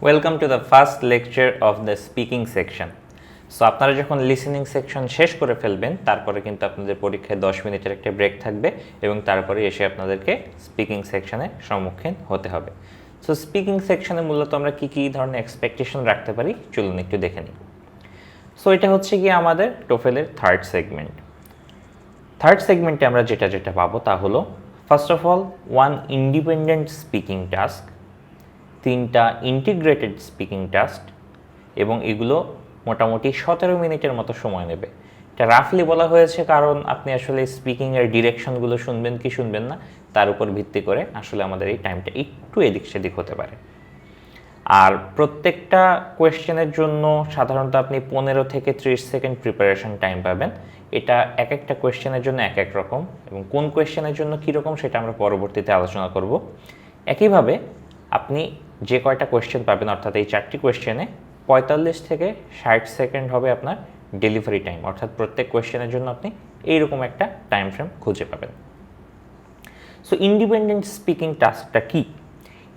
Welcome to the first lecture of the speaking section. So আপনারা যখন listening section শেষ করে ফেলবেন তারপরে কিন্তু আপনাদের পরীক্ষায় 10 মিনিটের একটা ব্রেক থাকবে এবং তারপরে এসে আপনাদেরকে স্পিকিং সেকশনের সম্মুখীন হতে হবে। সো স্পিকিং সেকশনে মূলত আমরা কী ধরনের এক্সপেকটেশন রাখতে পারি চলুন একটু দেখে নিই। সো এটা হচ্ছে গিয়ে আমাদের টোফেলের থার্ড সেগমেন্ট। থার্ড সেগমেন্টে আমরা যেটা পাবো তা হলো first of all one independent speaking task, 3টা ইন্টিগ্রেটেড স্পিকিং টাস্ক এবং এগুলো মোটামুটি 17 মিনিটের মতো সময় নেবে। এটা রাফলি বলা হয়েছে কারণ আপনি আসলে স্পিকিংয়ের ডিরেকশনগুলো শুনবেন কি শুনবেন না তার উপর ভিত্তি করে আসলে আমাদের এই টাইমটা একটু এদিক সেদিক হতে পারে। আর প্রত্যেকটা কোয়েশ্চেনের জন্য সাধারণত আপনি 15 থেকে 30 সেকেন্ড প্রিপারেশন টাইম পাবেন। এটা এক একটা কোয়েশ্চেনের জন্য এক এক রকম এবং কোন কোয়েশ্চেনের জন্য কীরকম সেটা আমরা পরবর্তীতে আলোচনা করব। একইভাবে আপনি যে কয়টা কোয়েশ্চেন পাবেন অর্থাৎ এই 4টি কোয়েশ্চেনে 45 থেকে 60 সেকেন্ড হবে আপনার ডেলিভারি টাইম, অর্থাৎ প্রত্যেক কোয়েশ্চেনের জন্য আপনি এইরকম একটা টাইম ফ্রেম খুঁজে পাবেন। সো ইন্ডিপেন্ডেন্ট স্পিকিং টাস্কটা কি?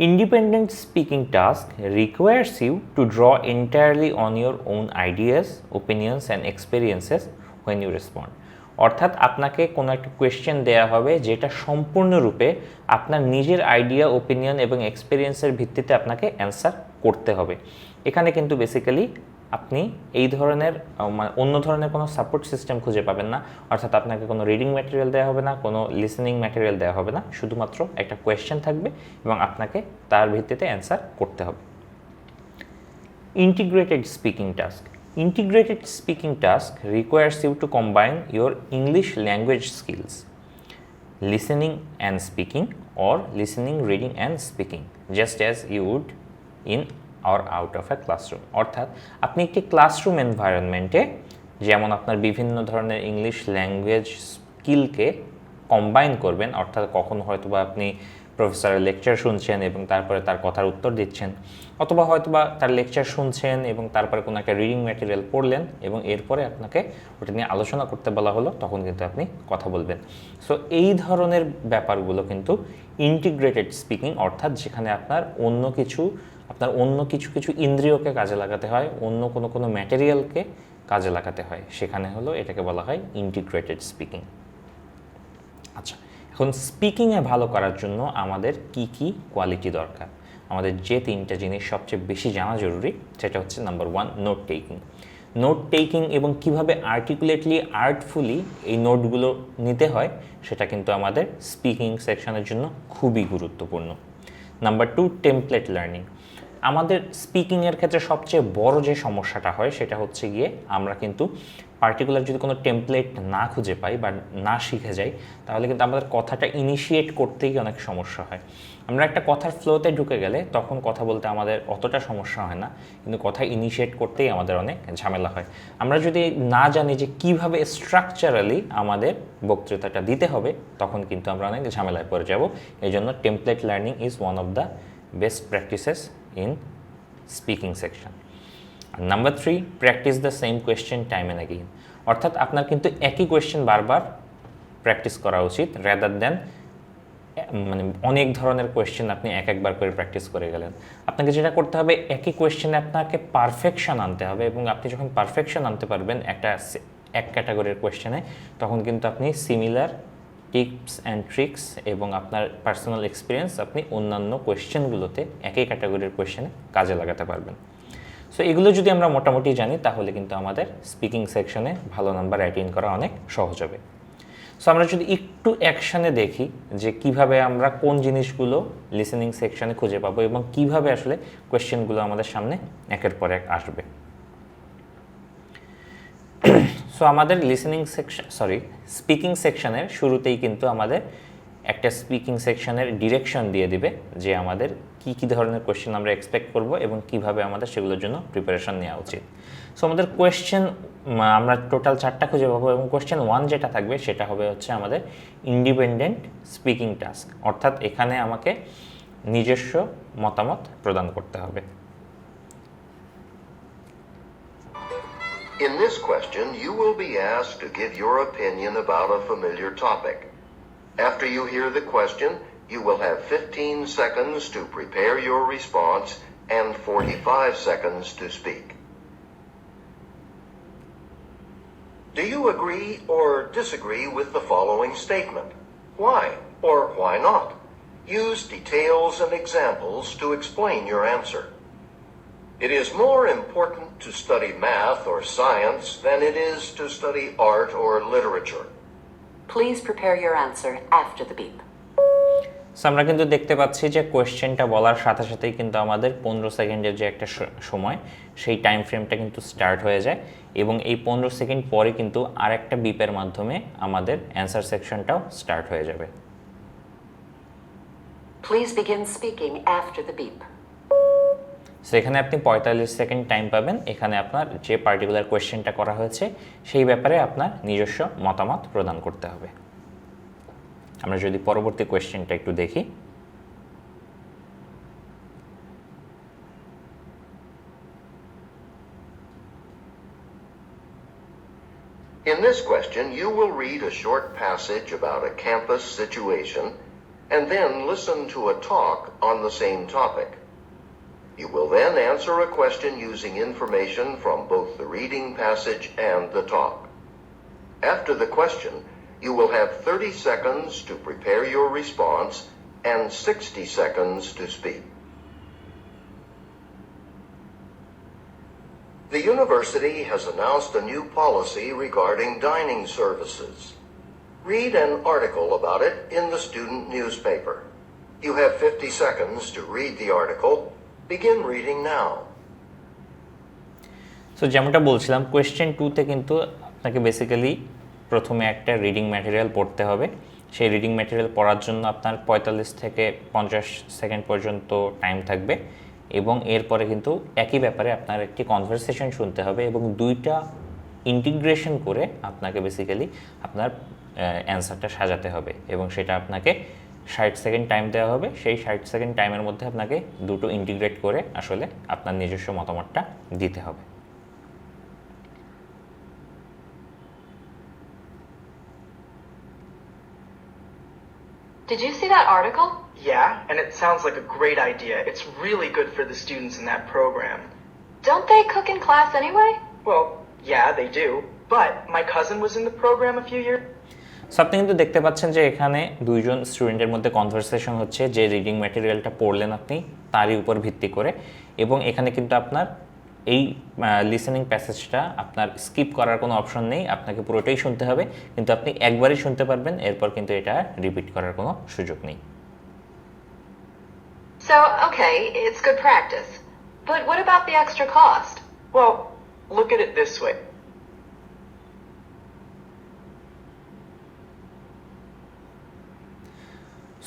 Independent speaking task requires you to draw entirely on your own ideas, opinions and experiences when you respond. অর্থাৎ আপনাকে কোনো একটা কোয়েশ্চেন দেয়া হবে যেটা সম্পূর্ণরূপে আপনার নিজের আইডিয়া, ওপিনিয়ন এবং এক্সপিরিয়েন্সের ভিত্তিতে আপনাকে অ্যান্সার করতে হবে। এখানে কিন্তু বেসিক্যালি আপনি এই ধরনের অন্য ধরনের কোনো সাপোর্ট সিস্টেম খুঁজে পাবেন না, অর্থাৎ আপনাকে কোনো রিডিং ম্যাটেরিয়াল দেওয়া হবে না, কোনো লিসেনিং ম্যাটেরিয়াল দেওয়া হবে না, শুধুমাত্র একটা কোয়েশ্চেন থাকবে এবং আপনাকে তার ভিত্তিতে অ্যান্সার করতে হবে। Integrated speaking task. Integrated speaking task requires you to combine your English language skills, listening and speaking, or listening, reading and speaking, just as you would in or out of a classroom. অর্থাৎ আপনি একটি classroom এনভায়রনমেন্টে যেমন আপনার বিভিন্ন ধরনের English language স্কিলকে combine করবেন, অর্থাৎ কখনো হয়তোবা আপনি প্রফেসরের লেকচার শুনছেন এবং তারপরে তার কথার উত্তর দিচ্ছেন, অথবা হয়তোবা তার লেকচার শুনছেন এবং তারপরে কোনো একটা রিডিং ম্যাটেরিয়াল পড়লেন এবং এরপরে আপনাকে ওটা নিয়ে আলোচনা করতে বলা হলো, তখন কিন্তু আপনি কথা বলবেন। সো এই ধরনের ব্যাপারগুলো কিন্তু ইন্টিগ্রেটেড স্পিকিং, অর্থাৎ যেখানে আপনার অন্য কিছু ইন্দ্রিয়কে কাজে লাগাতে হয়, অন্য কোনো ম্যাটেরিয়ালকে কাজে লাগাতে হয়, সেখানে হলো এটাকে বলা হয় ইন্টিগ্রেটেড স্পিকিং। আচ্ছা, এখন স্পিকিংয়ে ভালো করার জন্য আমাদের কি কোয়ালিটি দরকার? আমাদের যে 3টা জিনিস সবচেয়ে বেশি জানা জরুরি সেটা হচ্ছে number 1 note taking. Note taking এবং কিভাবে আর্টিকুলেটলি আর্টফুলি এই নোটগুলো নিতে হয় সেটা কিন্তু আমাদের স্পিকিং সেকশনের জন্য খুবই গুরুত্বপূর্ণ। Number 2 template learning. আমাদের স্পিকিংয়ের ক্ষেত্রে সবচেয়ে বড় যে সমস্যাটা হয় সেটা হচ্ছে গিয়ে আমরা কিন্তু পার্টিকুলার যদি কোনো টেমপ্লেট না খুঁজে পাই বা না শিখে যাই তাহলে কিন্তু আমাদের কথাটা ইনিশিয়েট করতেই অনেক সমস্যা হয়। আমরা একটা কথার ফ্লোতে ঢুকে গেলে তখন কথা বলতে আমাদের অতটা সমস্যা হয় না, কিন্তু কথা ইনিশিয়েট করতেই আমাদের অনেক ঝামেলা হয়। আমরা যদি না জানি যে কিভাবে স্ট্রাকচারালি আমাদের বক্তৃতাটা দিতে হবে তখন কিন্তু আমরা অনেক ঝামেলায় পড়ে যাব। এই জন্য template learning is one of the best practices in speaking section. আর number 3 practice the same question time and again. অর্থাৎ আপনার কিন্তু একই কোয়েশ্চেন বারবার প্র্যাকটিস করা উচিত রেদার দেন অনেক ধরনের কোয়েশ্চেন আপনি একবার করে প্র্যাকটিস করে গেলেন। আপনাকে যেটা করতে হবে একই কোয়েশ্চেনে আপনাকে পারফেকশন আনতে হবে এবং আপনি যখন পারফেকশন আনতে পারবেন এক ক্যাটাগরির কোয়েশ্চেনে তখন কিন্তু আপনি সিমিলার টিপস অ্যান্ড ট্রিক্স এবং আপনার পার্সোনাল এক্সপিরিয়েন্স আপনি অন্যান্য কোয়েশ্চেনগুলোতে একই ক্যাটাগরির কোয়েশ্চেনে কাজে লাগাতে পারবেন। সো এগুলো যদি আমরা মোটামুটি জানি তাহলে কিন্তু আমাদের স্পিকিং সেকশনে ভালো নাম্বার অ্যাটেইন করা অনেক সহজ হবে। সো আমরা যদি একটু অ্যাকশানে দেখি যে কিভাবে আমরা কোন জিনিসগুলো লিসেনিং সেকশনে খুঁজে পাবো এবং কিভাবে আসলে কোয়েশ্চেনগুলো আমাদের সামনে একের পর এক আসবে। সো আমাদের স্পিকিং সেকশনের শুরুতেই কিন্তু আমাদের একটা স্পিকিং সেকশনের ডিরেকশন দিয়ে দিবে যে আমাদের কি ধরনের কোয়েশ্চেন আমরা এক্সপেক্ট করব এবং কিভাবে আমাদের সেগুলোর জন্য প্রিপারেশন নেওয়া উচিত। সো আমাদের কোয়েশ্চেন আমরা টোটাল 4টা খুঁজে পাবো এবং কোয়েশ্চেন 1 যেটা থাকবে সেটা হবে হচ্ছে আমাদের ইন্ডিপেন্ডেন্ট স্পিকিং টাস্ক, অর্থাৎ এখানে আমাকে নিজস্ব মতামত প্রদান করতে হবে। In this question, you will be asked to give your opinion about a familiar topic. After you hear the question, you will have 15 seconds to prepare your response and 45 seconds to speak. Do you agree or disagree with the following statement? Why or why not? Use details and examples to explain your answer. It is more important to study math or science than it is to study art or literature. Please prepare your answer after the beep. So আমরা কিন্তু দেখতে পাচ্ছি যে কোয়েশ্চেনটা বলার সাথে সাথেই কিন্তু আমাদের 15 সেকেন্ডের যে একটা সময় সেই টাইম ফ্রেমটা কিন্তু স্টার্ট হয়ে যায় এবং এই 15 সেকেন্ড পরে কিন্তু আরেকটা বিপের মাধ্যমে আমাদের অ্যানসার সেকশনটাও স্টার্ট হয়ে যাবে। Please begin speaking after the beep. So এখানে আপনি 45 সেকেন্ড টাইম পাবেন। এখানে আপনার যে পার্টিকুলার কোয়েশ্চেনটা করা হয়েছে সেই ব্যাপারে আপনার নিজস্ব মতামত প্রদান করতে হবে। আমরা যদি পরবর্তী কোয়েশ্চেনটা একটু দেখি। In this question, you will read a short passage about a campus situation and then listen to a talk on the same topic. You will then answer a question using information from both the reading passage and the talk. After the question, you will have 30 seconds to prepare your response and 60 seconds to speak. The university has announced a new policy regarding dining services. Read an article about it in the student newspaper. You have 50 seconds to read the article. Begin reading now. So যেমনটা বলছিলাম question 2তে কিন্তু আপনাকে basically প্রথমে একটা reading material পড়তে হবে। সেই reading material পড়ার জন্য আপনার 45 থেকে 50 সেকেন্ড পর্যন্ত টাইম থাকবে এবং এরপরে কিন্তু একই ব্যাপারে আপনার একটি কনভারসেশন শুনতে হবে এবং দুইটা ইন্টিগ্রেশন করে আপনাকে বেসিক্যালি আপনার অ্যান্সারটা সাজাতে হবে এবং সেটা আপনাকে 60 সেকেন্ড টাইম দেওয়া হবে। সেই 60 সেকেন্ড টাইমের মধ্যে আপনাকে দুটো ইন্টিগ্রেট করে আসলে আপনার নিজস্ব মতামতটা দিতে হবে। Did you see that article? Yeah, and it sounds like a great idea. It's really good for the students in that program. Don't they cook in class anyway? Well, yeah, they do. But my cousin was in the program a few years. So আপনি কিন্তু দেখতে পাচ্ছেন যে এখানে দুইজন স্টুডেন্টের মধ্যে conversation হচ্ছে, যে রিডিং ম্যাটেরিয়ালটা পড়লেন আপনি তারই উপর ভিত্তি করে, এবং এখানে কিন্তু আপনার এই লিসেনিং প্যাসেজটা আপনার স্কিপ করার কোনো অপশন নেই, আপনাকে পুরোটাই শুনতে হবে, কিন্তু আপনি একবারই শুনতে পারবেন, এরপর কিন্তু এটা রিপিট করার কোনো সুযোগ নেই। So, okay, it's good practice. But what about the extra cost? Well, look at it this way.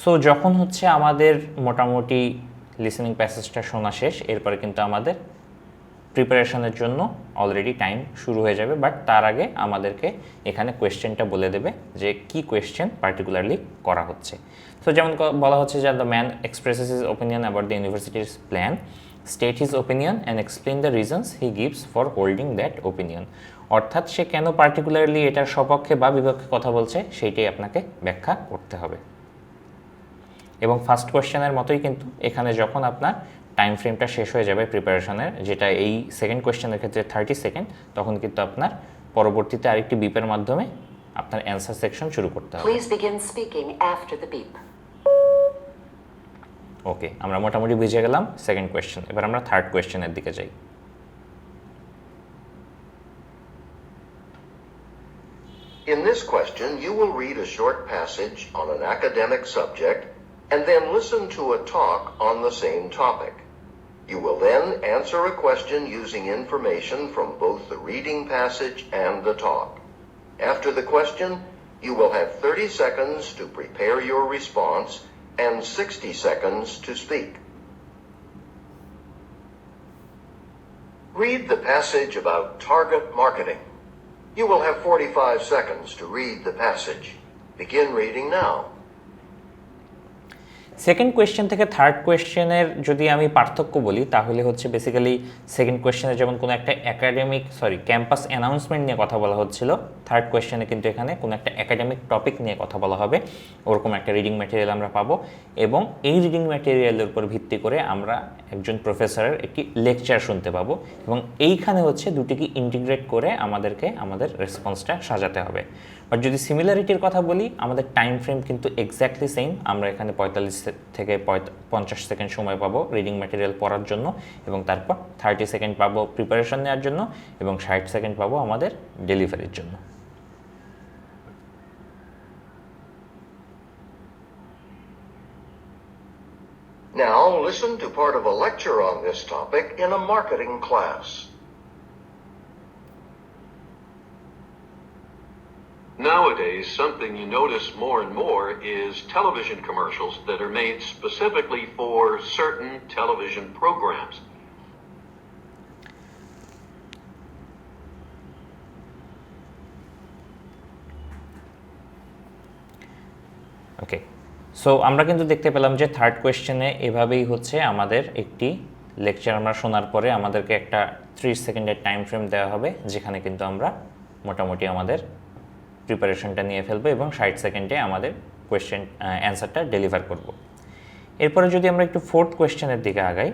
So যখন হচ্ছে আমাদের মোটামুটি লিসেনিং প্যাসেজটা শোনা শেষ, এরপরে কিন্তু আমাদের প্রিপারেশনের জন্য অলরেডি টাইম শুরু হয়ে যাবে, বাট তার আগে আমাদেরকে এখানে কোয়েশ্চেনটা বলে দেবে যে কি কোয়েশ্চেন পার্টিকুলারলি করা হচ্ছে। সো যেমন বলা হচ্ছে যে the man expresses his opinion about the ইউনিভার্সিটির plan, state his opinion and explain the reasons he gives for holding that opinion. অর্থাৎ সে কেন পার্টিকুলারলি এটার সপক্ষে বা বিপক্ষে কথা বলছে সেইটাই আপনাকে ব্যাখ্যা করতে হবে। এবং ফার্স্ট কোয়েশ্চেনের মতোই কিন্তু এখানে যখন আপনার টাইম ফ্রেমটা শেষ হয়ে যাবে প্রিপারেশনের, যেটা এই সেকেন্ড কোয়েশ্চেনের ক্ষেত্রে 30 সেকেন্ড, তখন কিন্তু আপনার পরবর্তীতে আরেকটি বিপের মাধ্যমে আপনার অ্যান্সার সেকশন শুরু করতে হবে। Please begin speaking after the beep. ওকে, আমরা মোটামুটি বুঝে গেলাম সেকেন্ড কোয়েশ্চেন। এবার আমরা থার্ড কোয়েশ্চেনের দিকে যাই। In this question, you will read a short passage on an academic subject and then listen to a talk on the same topic. You will then answer a question using information from both the reading passage and the talk. After the question, you will have 30 seconds to prepare your response and 60 seconds to speak. Read the passage about target marketing. You will have 45 seconds to read the passage. Begin reading now. Second question থেকে third কোয়েশ্চেনের যদি আমি পার্থক্য বলি তাহলে হচ্ছে basically second কোয়েশ্চেনে যেমন কোনো একটা ক্যাম্পাস অ্যানাউন্সমেন্ট নিয়ে কথা বলা হচ্ছিল, থার্ড কোয়েশ্চেনে কিন্তু এখানে কোনো একটা একাডেমিক টপিক নিয়ে কথা বলা হবে। ওরকম একটা রিডিং ম্যাটেরিয়াল আমরা পাবো এবং এই রিডিং ম্যাটেরিয়ালের উপর ভিত্তি করে আমরা একজন প্রফেসরের একটি লেকচার শুনতে পাবো এবং এইখানে হচ্ছে দুটিকে ইন্টিগ্রেট করে আমাদেরকে আমাদের রেসপন্সটা সাজাতে হবে। আর যদি সিমিলারিটির কথা বলি, আমাদের টাইম ফ্রেম কিন্তু এক্স্যাক্টলি সেম। আমরা এখানে 45 থেকে 50 সেকেন্ড সময় পাবো রিডিং ম্যাটেরিয়াল পড়ার জন্য এবং তারপর 30 সেকেন্ড পাবো প্রিপারেশন নেওয়ার জন্য এবং 60 সেকেন্ড পাবো আমাদের ডেলিভারির জন্য। Now listen to part of a lecture on this topic in a marketing class. Nowadays, something you notice more and more is television commercials that are made specifically for certain television programs. Okay, so আমরা কিন্তু দেখতে পেলাম যে third কোয়েশ্চেনে এভাবেই হচ্ছে আমাদের একটি lecture আমরা শোনার পরে আমাদেরকে একটা 30 সেকেন্ডের টাইম ফ্রেম দেওয়া হবে, যেখানে কিন্তু আমরা মোটামুটি আমাদের প্রিপারেশনটা নিয়ে ফেলবো এবং 60 সেকেন্ডে আমাদের অ্যান্সারটা ডেলিভার করব। এরপরে যদি আমরা একটু ফোর্থ কোয়েশ্চেনের দিকে আগাই,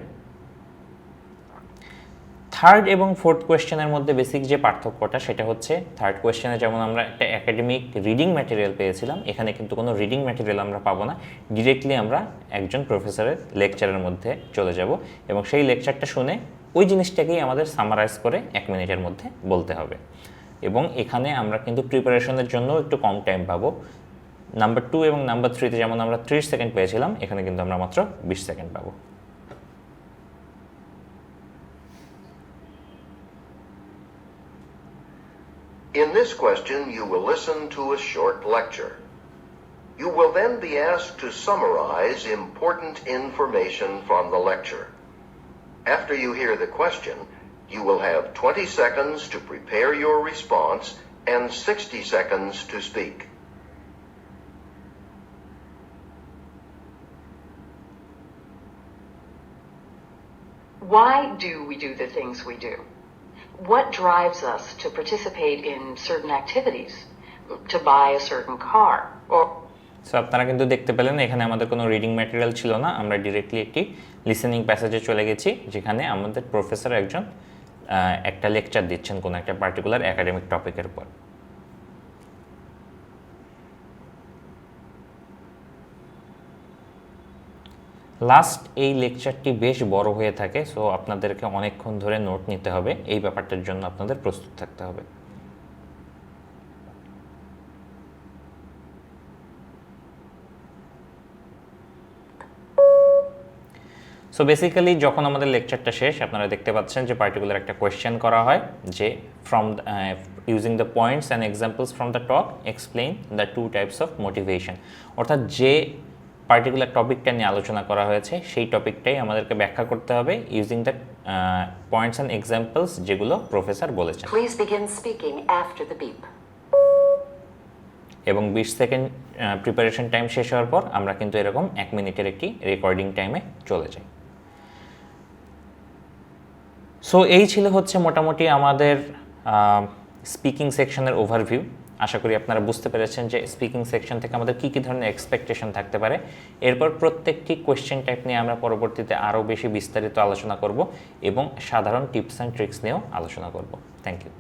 থার্ড এবং ফোর্থ কোয়েশ্চেনের মধ্যে বেসিক যে পার্থক্যটা সেটা হচ্ছে, থার্ড কোয়েশ্চেনে যেমন আমরা একটা একাডেমিক রিডিং ম্যাটেরিয়াল পেয়েছিলাম, এখানে কিন্তু কোনো রিডিং ম্যাটেরিয়াল আমরা পাবো না। ডিরেক্টলি আমরা একজন প্রফেসরের লেকচারের মধ্যে চলে যাব এবং সেই লেকচারটা শুনে ওই জিনিসটাকেই আমাদের সামারাইজ করে 1 মিনিটের মধ্যে বলতে হবে। এবং এখানে আমরা কিন্তু প্রিপারেশনের জন্য একটু কম টাইম পাবো। নাম্বার 2 এবং নাম্বার 3তে যেমন আমরা 30 সেকেন্ড পেয়েছিলাম, এখানে কিন্তু আমরা মাত্র 20 সেকেন্ড পাবো। In this question, you will listen to a short lecture. You will then be asked to summarize important information from the lecture. After you hear the question, you will have 20 seconds to prepare your response and 60 seconds to speak. Why do we do the things we do? What drives us to participate in certain activities, to buy a certain car, or so আপনারা কিন্তু দেখতে পেলেন এখানে আমাদের কোনো reading material ছিল না, আমরা ডিরেক্টলি একটি লিসেনিং প্যাসেজে চলে গেছি, যেখানে আমাদের প্রফেসর একজন একটা লেকচার দিচ্ছেন কোনো একটা পার্টিকুলার একাডেমিক টপিকের উপর। লাস্ট এই লেকচারটি বেশ বড় হয়ে থাকে, সো আপনাদেরকে অনেকক্ষণ ধরে নোট নিতে হবে, এই ব্যাপারটার জন্য আপনাদের প্রস্তুত থাকতে হবে। সো বেসিক্যালি যখন আমাদের লেকচারটা শেষ, আপনারা দেখতে পাচ্ছেন যে পার্টিকুলার একটা কোয়েশ্চেন করা হয় যে using the points and examples from the talk explain the 2 types of motivation. অর্থাৎ যে পার্টিকুলার টপিকটা নিয়ে আলোচনা করা হয়েছে সেই টপিকটাই আমাদেরকে ব্যাখ্যা করতে হবে using the points and examples যেগুলো প্রফেসর বলেছেন। Please begin speaking after the beep. এবং 20 সেকেন্ড প্রিপারেশন টাইম শেষ হওয়ার পর আমরা কিন্তু এরকম 1 মিনিটের একটি রেকর্ডিং টাইমে চলে যাই। সো এই ছিল হচ্ছে মোটামুটি আমাদের স্পিকিং সেকশনের ওভারভিউ। আশা করি আপনারা বুঝতে পেরেছেন যে স্পিকিং সেকশন থেকে আমাদের কী কী ধরনের এক্সপেকটেশন থাকতে পারে। এরপর প্রত্যেকটি কোয়েশ্চেন টাইপ নিয়ে আমরা পরবর্তীতে আরও বেশি বিস্তারিত আলোচনা করব এবং সাধারণ টিপস অ্যান্ড ট্রিক্স নিয়েও আলোচনা করব। Thank you.